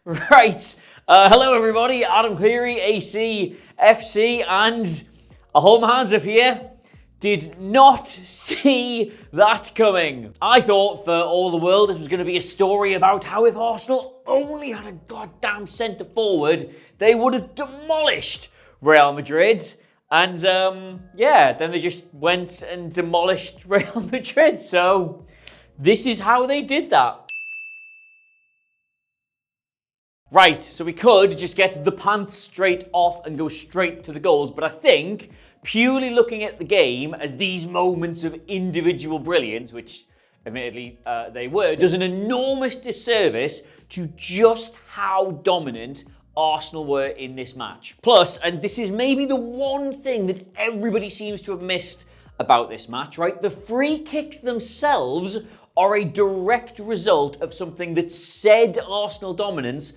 Right, hello everybody, Adam Clery, ACFC, and I hold my hands up here. Did not see that coming. I thought for all the world this was going to be a story about how if Arsenal only had a goddamn centre forward, they would have demolished Real Madrid. And then they just went and demolished Real Madrid. So this is how they did that. Right, so we could just get the pants straight off and go straight to the goals, but I think purely looking at the game as these moments of individual brilliance, which admittedly they were, does an enormous disservice to just how dominant Arsenal were in this match. Plus, and this is maybe the one thing that everybody seems to have missed about this match, right? The free kicks themselves are a direct result of something that said Arsenal dominance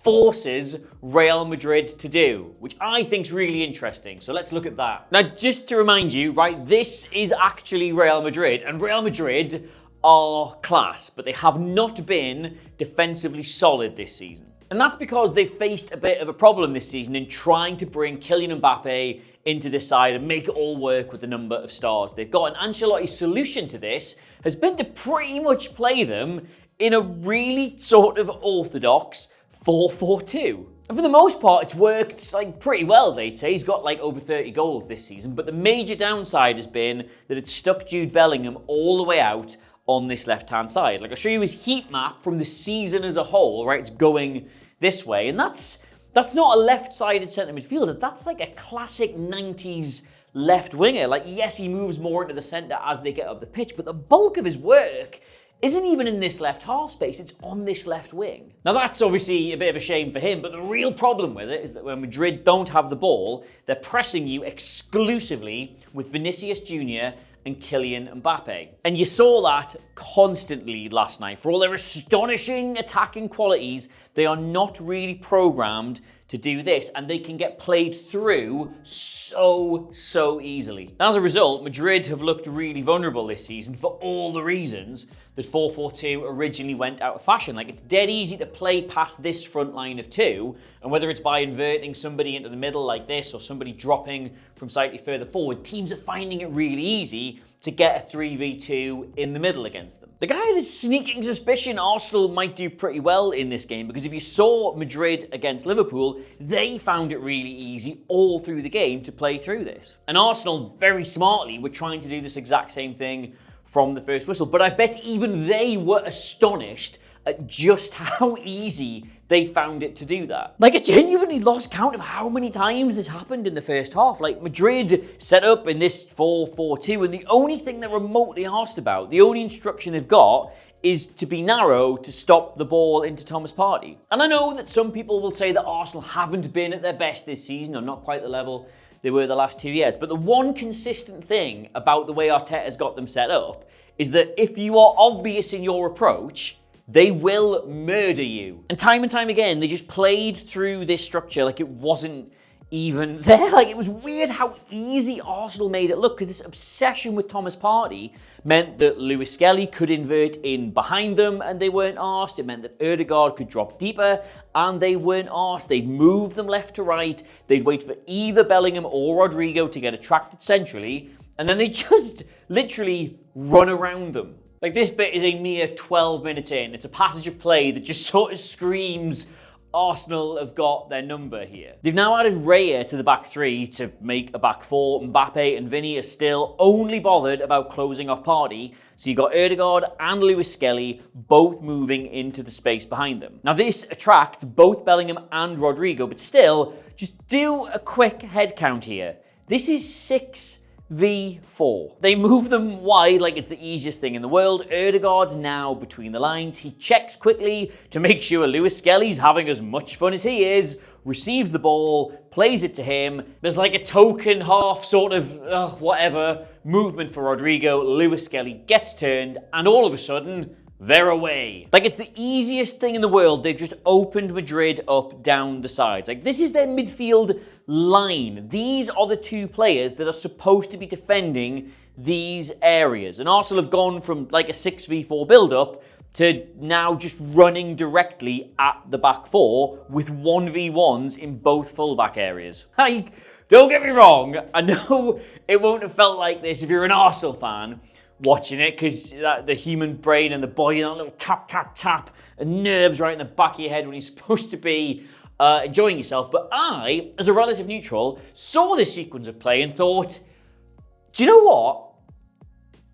forces Real Madrid to do, which I think is really interesting. So let's look at that. Now, just to remind you, right, this is actually Real Madrid, and Real Madrid are class, but they have not been defensively solid this season. And that's because they've faced a bit of a problem this season in trying to bring Kylian Mbappe into this side and make it all work with the number of stars. They've got an Ancelotti solution to this, has been to pretty much play them in a really sort of orthodox 4-4-2. And for the most part, it's worked pretty well, they'd say. He's got over 30 goals this season, but the major downside has been that it's stuck Jude Bellingham all the way out on this left-hand side. I'll show you his heat map from the season as a whole, right? It's going this way, and that's not a left-sided centre midfielder. That's like a classic 90s left winger. Yes, he moves more into the centre as they get up the pitch, but the bulk of his work isn't even in this left half space, it's on this left wing. Now that's obviously a bit of a shame for him, but the real problem with it is that when Madrid don't have the ball, they're pressing you exclusively with Vinicius Jr. and Kylian Mbappe. And you saw that constantly last night. For all their astonishing attacking qualities, they are not really programmed to do this, and they can get played through so easily. And as a result, Madrid have looked really vulnerable this season for all the reasons that 4-4-2 originally went out of fashion. It's dead easy to play past this front line of two, and whether it's by inverting somebody into the middle like this or somebody dropping from slightly further forward, teams are finding it really easy to get a 3v2 in the middle against them. The guy had a sneaking suspicion Arsenal might do pretty well in this game, because if you saw Madrid against Liverpool, they found it really easy all through the game to play through this. And Arsenal, very smartly, were trying to do this exact same thing from the first whistle, but I bet even they were astonished at just how easy they found it to do that. I genuinely lost count of how many times this happened in the first half. Madrid set up in this 4-4-2, and the only thing they're remotely asked about, the only instruction they've got, is to be narrow to stop the ball into Thomas Partey. And I know that some people will say that Arsenal haven't been at their best this season, or not quite the level they were the last 2 years, but the one consistent thing about the way Arteta's got them set up is that if you are obvious in your approach, they will murder you. And time again, they just played through this structure like it wasn't even there. It was weird how easy Arsenal made it look, because this obsession with Thomas Partey meant that Lewis Skelly could invert in behind them and they weren't asked. It meant that Ødegaard could drop deeper and they weren't asked. They'd move them left to right. They'd wait for either Bellingham or Rodrigo to get attracted centrally, and then they just literally run around them. This bit is a mere 12 minutes in. It's a passage of play that just sort of screams Arsenal have got their number here. They've now added Raya to the back three to make a back four. Mbappe and Vinny are still only bothered about closing off Partey. So you've got Ødegaard and Lewis Skelly both moving into the space behind them. Now this attracts both Bellingham and Rodrigo, but still, just do a quick head count here. This is 6v4. They move them wide like it's the easiest thing in the world. Ødegaard's now between the lines. He checks quickly to make sure Lewis Skelly's having as much fun as he is, receives the ball, plays it to him. There's a token half sort of whatever movement for Rodrigo. Lewis Skelly gets turned, and all of a sudden, they're away. It's the easiest thing in the world. They've just opened Madrid up down the sides. This is their midfield line. These are the two players that are supposed to be defending these areas. And Arsenal have gone from a 6v4 build-up to now just running directly at the back four with 1v1s in both fullback areas. Like, don't get me wrong, I know it won't have felt like this if you're an Arsenal fan watching it, because the human brain and the body, that little tap, tap, tap, and nerves right in the back of your head when you're supposed to be enjoying yourself. But I, as a relative neutral, saw this sequence of play and thought, do you know what?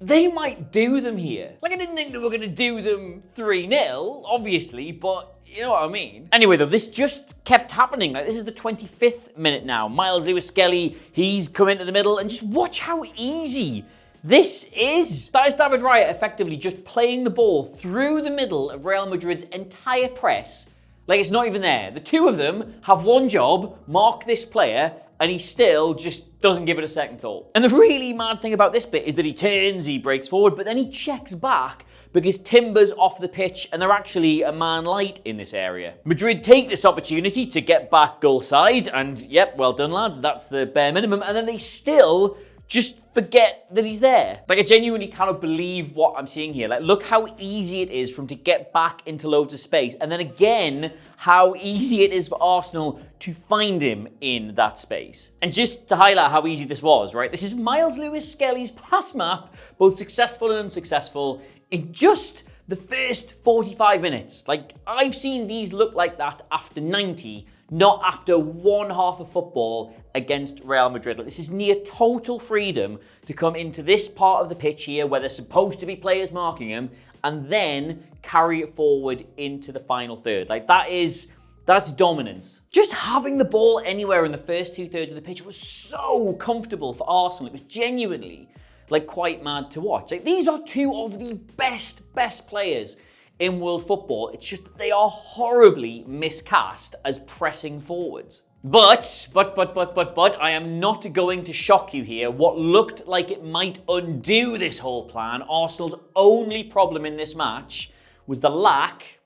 They might do them here. Like, I didn't think they were going to do them 3-0, obviously, but you know what I mean. Anyway, though, this just kept happening. Like, this is the 25th minute now. Miles Lewis-Skelly, he's come into the middle, and just watch how easy this is. That is David Raya effectively just playing the ball through the middle of Real Madrid's entire press. Like, it's not even there. The two of them have one job, mark this player, and he still just doesn't give it a second thought. And the really mad thing about this bit is that he turns, he breaks forward, but then he checks back because Timber's off the pitch and they're actually a man light in this area. Madrid take this opportunity to get back goal side, and yep, well done lads, that's the bare minimum, and then they still just forget that he's there. Like, I genuinely cannot believe what I'm seeing here. Like, look how easy it is for him to get back into loads of space. And then again, how easy it is for Arsenal to find him in that space. And just to highlight how easy this was, right? This is Miles Lewis-Skelly's pass map, both successful and unsuccessful, in just the first 45 minutes. Like, I've seen these look like that after 90, not after one half of football against Real Madrid. Like, this is near total freedom to come into this part of the pitch here where there's supposed to be players marking him and then carry it forward into the final third. Like, that's dominance. Just having the ball anywhere in the first 2/3 of the pitch was so comfortable for Arsenal. It was genuinely, like, quite mad to watch. Like, these are two of the best players in world football. It's just that they are horribly miscast as pressing forwards. But, I am not going to shock you here. What looked like it might undo this whole plan, Arsenal's only problem in this match was the lack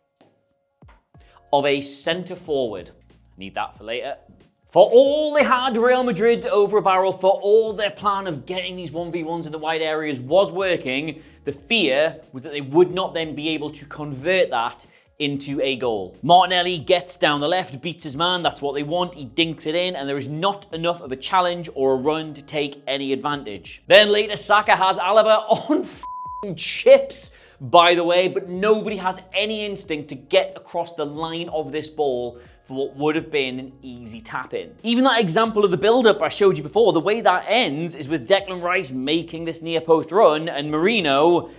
of a centre forward. Need that for later. For all they had Real Madrid over a barrel, for all their plan of getting these 1v1s in the wide areas was working, the fear was that they would not then be able to convert that into a goal. Martinelli gets down the left, beats his man, that's what they want, he dinks it in, and there is not enough of a challenge or a run to take any advantage. Then later, Saka has Alaba on f***ing chips, by the way, but nobody has any instinct to get across the line of this ball for what would have been an easy tap-in. Even that example of the build-up I showed you before, the way that ends is with Declan Rice making this near-post run and Merino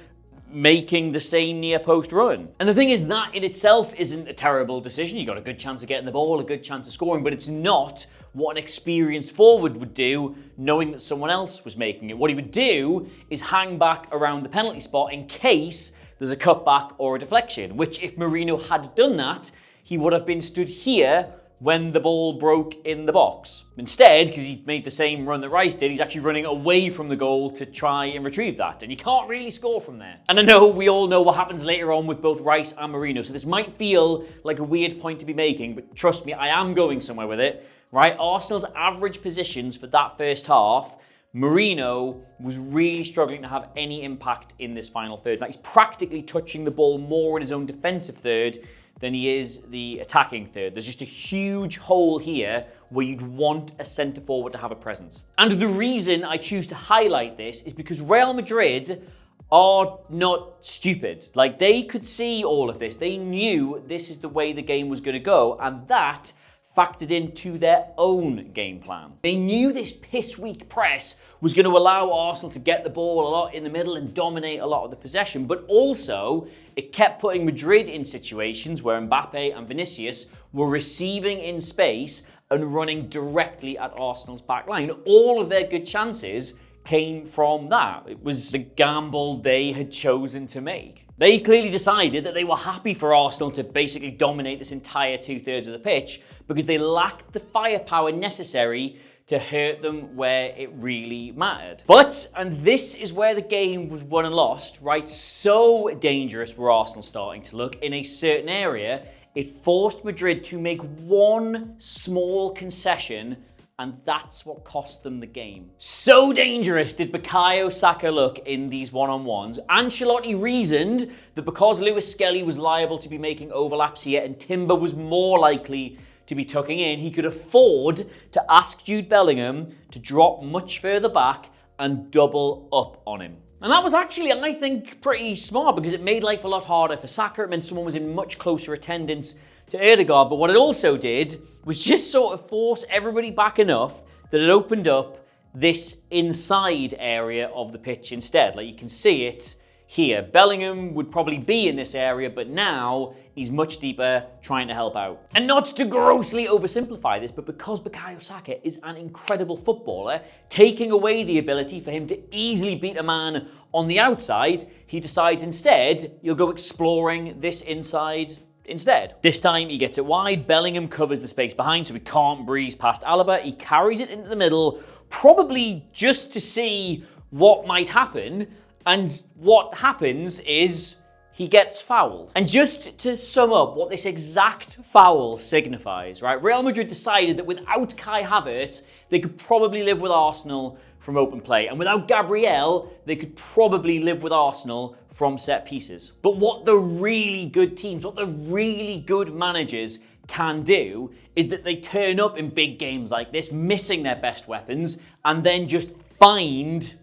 making the same near-post run. And the thing is, that in itself isn't a terrible decision. You got a good chance of getting the ball, a good chance of scoring, but it's not what an experienced forward would do knowing that someone else was making it. What he would do is hang back around the penalty spot in case there's a cutback or a deflection, which if Merino had done that, he would have been stood here when the ball broke in the box. Instead, because he made the same run that Rice did, he's actually running away from the goal to try and retrieve that, and you can't really score from there. And I know we all know what happens later on with both Rice and Merino, so this might feel like a weird point to be making, but trust me, I am going somewhere with it, right? Arsenal's average positions for that first half, Merino was really struggling to have any impact in this final third. Like, he's practically touching the ball more in his own defensive third than he is the attacking third. There's just a huge hole here where you'd want a centre forward to have a presence. And the reason I choose to highlight this is because Real Madrid are not stupid. Like, they could see all of this. They knew this is the way the game was going to go, and that factored into their own game plan. They knew this piss-weak press was going to allow Arsenal to get the ball a lot in the middle and dominate a lot of the possession, but also it kept putting Madrid in situations where Mbappe and Vinicius were receiving in space and running directly at Arsenal's back line. All of their good chances came from that. It was the gamble they had chosen to make. They clearly decided that they were happy for Arsenal to basically dominate this entire 2/3 of the pitch because they lacked the firepower necessary to hurt them where it really mattered. But, and this is where the game was won and lost, right? So dangerous were Arsenal starting to look in a certain area, it forced Madrid to make one small concession and that's what cost them the game. So dangerous did Bukayo Saka look in these one-on-ones. Ancelotti reasoned that because Lewis Skelly was liable to be making overlaps here and Timber was more likely to be tucking in, he could afford to ask Jude Bellingham to drop much further back and double up on him. And that was actually, I think, pretty smart because it made life a lot harder for Saka. It meant someone was in much closer attendance to Ødegaard, but what it also did was just sort of force everybody back enough that it opened up this inside area of the pitch instead. Like you can see it here. Bellingham would probably be in this area, but now he's much deeper trying to help out. And not to grossly oversimplify this, but because Bukayo Saka is an incredible footballer, taking away the ability for him to easily beat a man on the outside, he decides instead he'll go exploring this inside instead. This time he gets it wide, Bellingham covers the space behind so he can't breeze past Alaba. He carries it into the middle, probably just to see what might happen, and what happens is he gets fouled. And just to sum up what this exact foul signifies, right? Real Madrid decided that without Kai Havertz, they could probably live with Arsenal from open play. And without Gabriel, they could probably live with Arsenal from set pieces. But what the really good teams, what the really good managers can do is that they turn up in big games like this, missing their best weapons, and then just find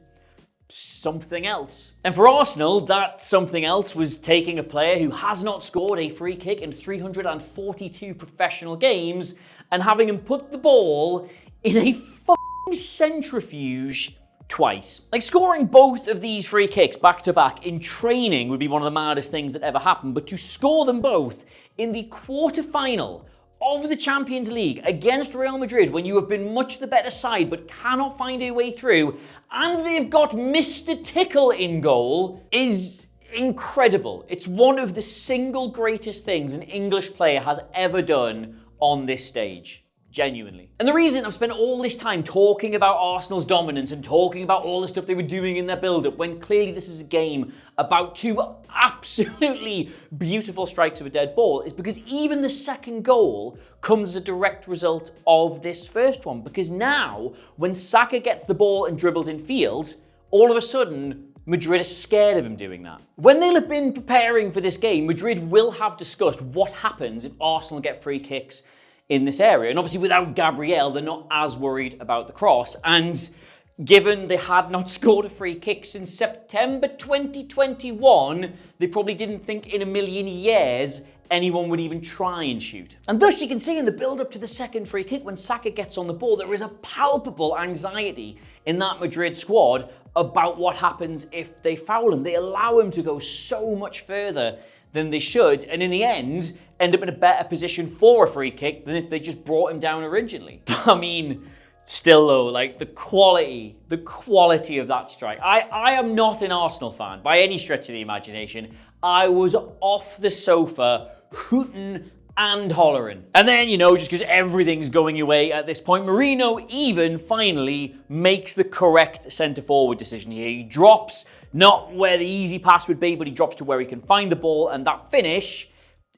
something else. And for Arsenal, that something else was taking a player who has not scored a free kick in 342 professional games and having him put the ball in a fucking centrifuge twice. Like, scoring both of these free kicks back to back in training would be one of the maddest things that ever happened, but to score them both in the quarter-final of the Champions League against Real Madrid when you have been much the better side but cannot find a way through, and they've got Mr. Tickle in goal, is incredible. It's one of the single greatest things an English player has ever done on this stage. Genuinely. And the reason I've spent all this time talking about Arsenal's dominance and talking about all the stuff they were doing in their build-up, when clearly this is a game about two absolutely beautiful strikes of a dead ball, is because even the second goal comes as a direct result of this first one. Because now, when Saka gets the ball and dribbles in field, all of a sudden, Madrid are scared of him doing that. When they'll have been preparing for this game, Madrid will have discussed what happens if Arsenal get free kicks in this area. And obviously without Gabriel, they're not as worried about the cross. And given they had not scored a free kick since September 2021, they probably didn't think in a million years anyone would even try and shoot. And thus you can see in the build-up to the second free kick, when Saka gets on the ball, there is a palpable anxiety in that Madrid squad about what happens if they foul him. They allow him to go so much further than they should, and in the end, end up in a better position for a free kick than if they just brought him down originally. I mean, still though, like the quality of that strike. I am not an Arsenal fan by any stretch of the imagination. I was off the sofa hooting and hollering. And then, just because everything's going your way at this point, Merino even finally makes the correct centre-forward decision here. He drops not where the easy pass would be, but he drops to where he can find the ball, and that finish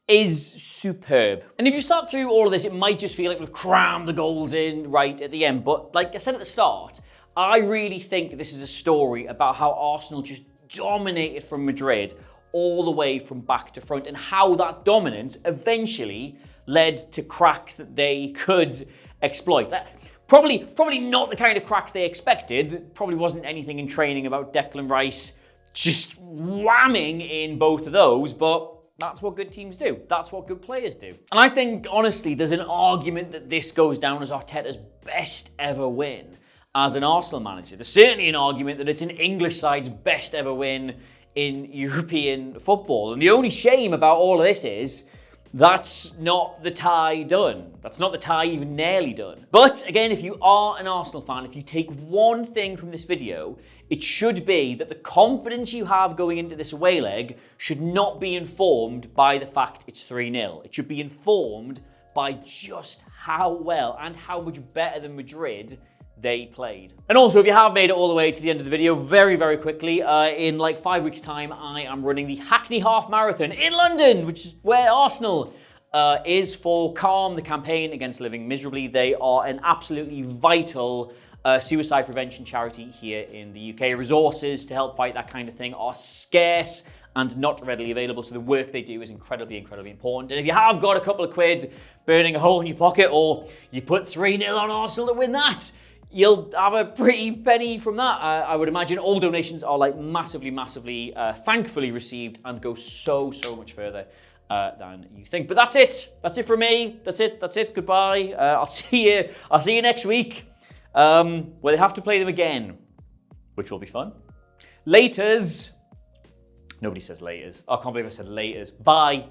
is superb. And if you sat through all of this, it might just feel like we've crammed the goals in right at the end. But like I said at the start, I really think this is a story about how Arsenal just dominated from Madrid all the way from back to front, and how that dominance eventually led to cracks that they could exploit. Probably not the kind of cracks they expected. Probably wasn't anything in training about Declan Rice just whamming in both of those, but that's what good teams do. That's what good players do. And I think, honestly, there's an argument that this goes down as Arteta's best ever win as an Arsenal manager. There's certainly an argument that it's an English side's best ever win in European football. And the only shame about all of this is that's not the tie done. That's not the tie even nearly done. But again, if you are an Arsenal fan, if you take one thing from this video, it should be that the confidence you have going into this away leg should not be informed by the fact it's 3-0. It should be informed by just how well and how much better than Madrid they played. And also, if you have made it all the way to the end of the video, very, very quickly, in like 5 weeks' time, I am running the Hackney Half Marathon in London, which is where Arsenal is for Calm, the campaign against living miserably. They are an absolutely vital suicide prevention charity here in the UK. Resources to help fight that kind of thing are scarce and not readily available, so the work they do is incredibly, incredibly important. And if you have got a couple of quid burning a hole in your pocket, or you put 3-0 on Arsenal to win that, you'll have a pretty penny from that. I would imagine all donations are like massively, massively thankfully received and go so much further than you think. But that's it. That's it from me. That's it. Goodbye. I'll see you next week. Where they have to play them again, which will be fun. Laters. Nobody says laters. I can't believe I said laters. Bye.